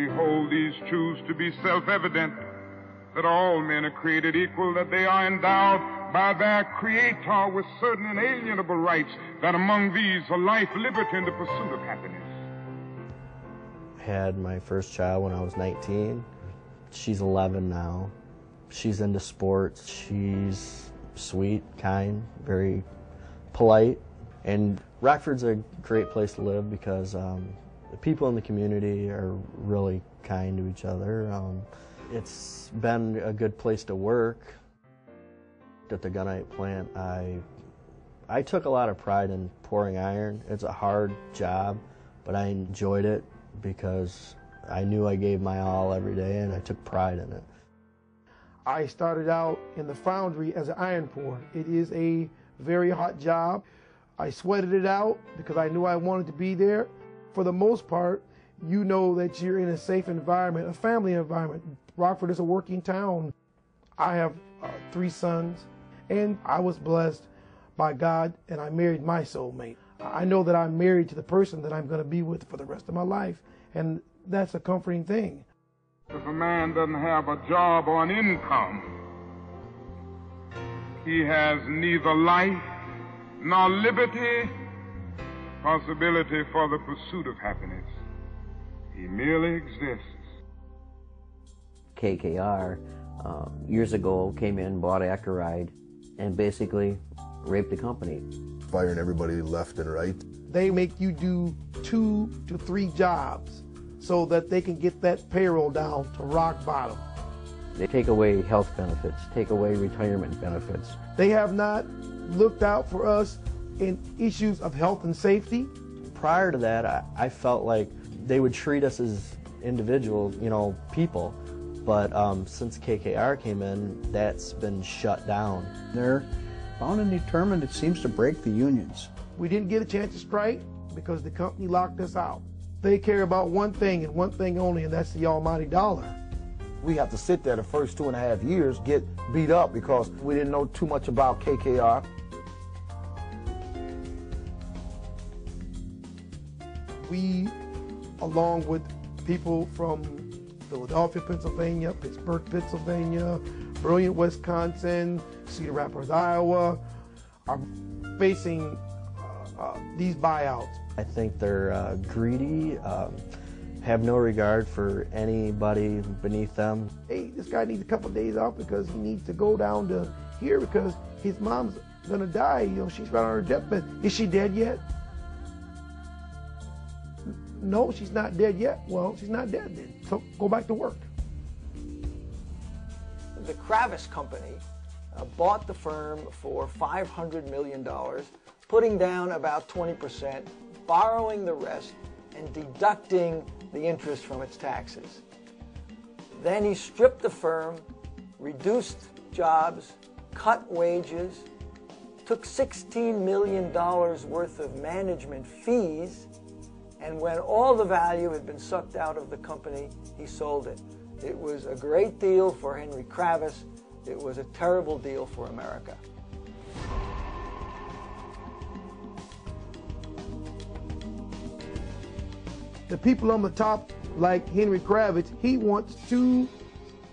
We hold these truths to be self-evident, that all men are created equal, that they are endowed by their Creator with certain inalienable rights, that among these are life, liberty, and the pursuit of happiness. Had my first child when I was 19. She's 11 now. She's into sports. She's sweet, kind, very polite. And Rockford's a great place to live because the people in the community are really kind to each other. It's been a good place to work. At the Gunite plant, I took a lot of pride in pouring iron. It's a hard job, but I enjoyed it because I knew I gave my all every day and I took pride in it. I started out in the foundry as an iron pourer. It is a very hot job. I sweated it out because I knew I wanted to be there. For the most part, you know that you're in a safe environment, a family environment. Rockford is a working town. I have 3 sons, and I was blessed by God, and I married my soulmate. I know that I'm married to the person that I'm going to be with for the rest of my life, and that's a comforting thing. If a man doesn't have a job or an income, he has neither life nor liberty, possibility for the pursuit of happiness. He merely exists. KKR years ago came in, bought Ackroyd, and basically raped the company. Firing everybody left and right. They make you do 2 to 3 jobs so that they can get that payroll down to rock bottom. They take away health benefits, take away retirement benefits. They have not looked out for us in issues of health and safety. Prior to that, I felt like they would treat us as individual, people. But since KKR came in, that's been shut down. They're bound and determined, it seems, to break the unions. We didn't get a chance to strike because the company locked us out. They care about one thing and one thing only, and that's the almighty dollar. We have to sit there the first 2.5 years, get beat up because we didn't know too much about KKR. We, along with people from Philadelphia, Pennsylvania, Pittsburgh, Pennsylvania, Brilliant, Wisconsin, Cedar Rapids, Iowa, are facing these buyouts. I think they're greedy, have no regard for anybody beneath them. Hey, this guy needs a couple of days off because he needs to go down to here because his mom's gonna die. She's right on her deathbed. Is she dead yet? No, she's not dead yet. Well, she's not dead then. So go back to work. The Kravis Company bought the firm for $500 million, putting down about 20%, borrowing the rest, and deducting the interest from its taxes. Then he stripped the firm, reduced jobs, cut wages, took $16 million worth of management fees, and when all the value had been sucked out of the company, he sold it. It was a great deal for Henry Kravis. It was a terrible deal for America. The people on the top, like Henry Kravis, he wants 2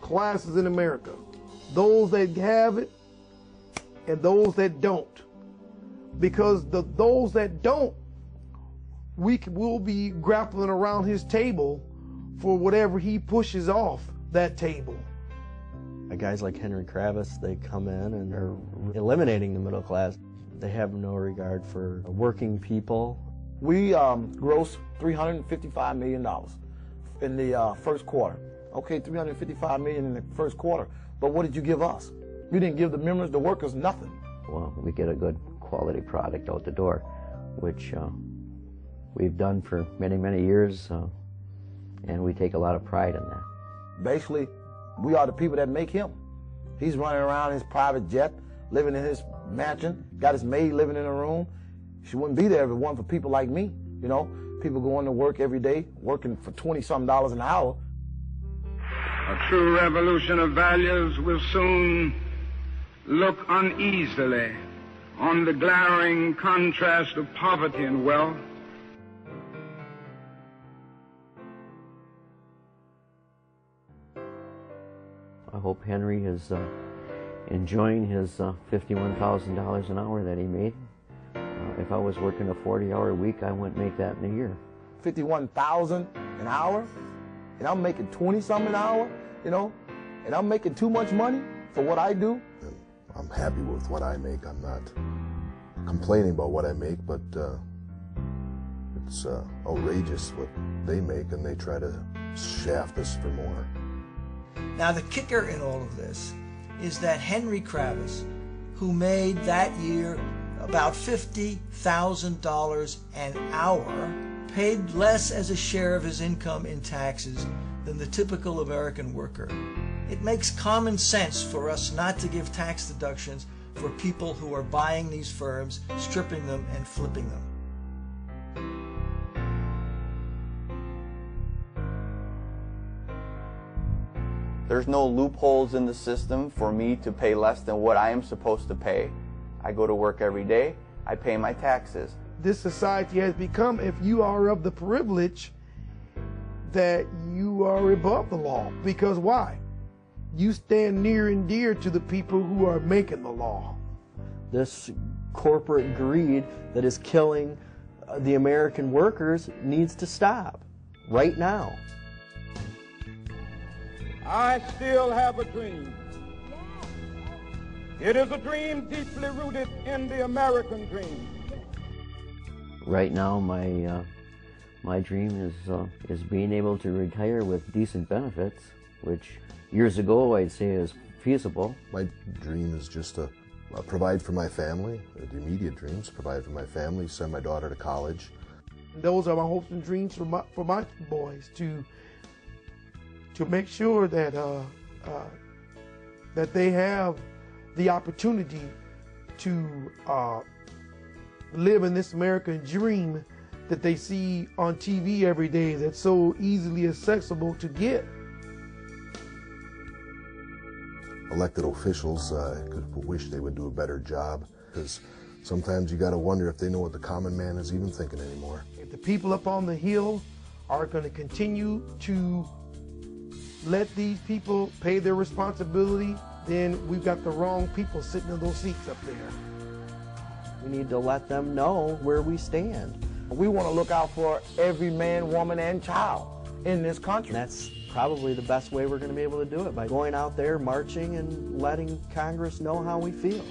classes in America. Those that have it and those that don't. Because those that don't, we'll be grappling around his table for whatever he pushes off that table. Guys like Henry Kravis, they come in and they're eliminating the middle class. They have no regard for working people. We grossed $355 million in the first quarter. Okay, $355 million in the first quarter, but what did you give us? You didn't give the members, the workers, nothing. Well, we get a good quality product out the door, which we've done for many, many years, and we take a lot of pride in that. Basically, we are the people that make him. He's running around in his private jet, living in his mansion, got his maid living in a room. She wouldn't be there if it wasn't for people like me, people going to work every day, working for $20-something an hour. A true revolution of values will soon look uneasily on the glaring contrast of poverty and wealth. I hope Henry is enjoying his $51,000 an hour that he made. If I was working a 40-hour week, I wouldn't make that in a year. $51,000 an hour, and I'm making 20-something an hour, you know, and I'm making too much money for what I do. And I'm happy with what I make. I'm not complaining about what I make, but it's outrageous what they make, and they try to shaft us for more. Now the kicker in all of this is that Henry Kravis, who made that year about $50,000 an hour, paid less as a share of his income in taxes than the typical American worker. It makes common sense for us not to give tax deductions for people who are buying these firms, stripping them, and flipping them. There's no loopholes in the system for me to pay less than what I am supposed to pay. I go to work every day, I pay my taxes. This society has become, if you are of the privilege, that you are above the law. Because why? You stand near and dear to the people who are making the law. This corporate greed that is killing the American workers needs to stop right now. I still have a dream. It is a dream deeply rooted in the American dream. Right now, my dream is being able to retire with decent benefits, which years ago I'd say is feasible. My dream is just to provide for my family, the immediate dreams, provide for my family, send my daughter to college. Those are my hopes and dreams for my boys, to make sure that that they have the opportunity to live in this American dream that they see on TV every day, that's so easily accessible to get. Elected officials, I could wish they would do a better job, because sometimes you got to wonder if they know what the common man is even thinking anymore. If the people up on the hill are going to continue to let these people pay their responsibility, then we've got the wrong people sitting in those seats up there. We need to let them know where we stand. We want to look out for every man, woman, and child in this country. And that's probably the best way we're going to be able to do it, by going out there, marching, and letting Congress know how we feel.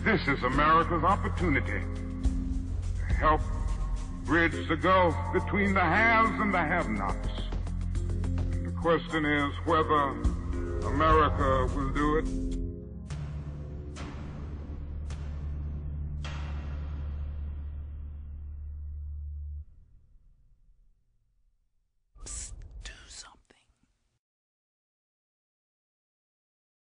This is America's opportunity to help bridge the gulf between the haves and the have-nots. The question is whether America will do it.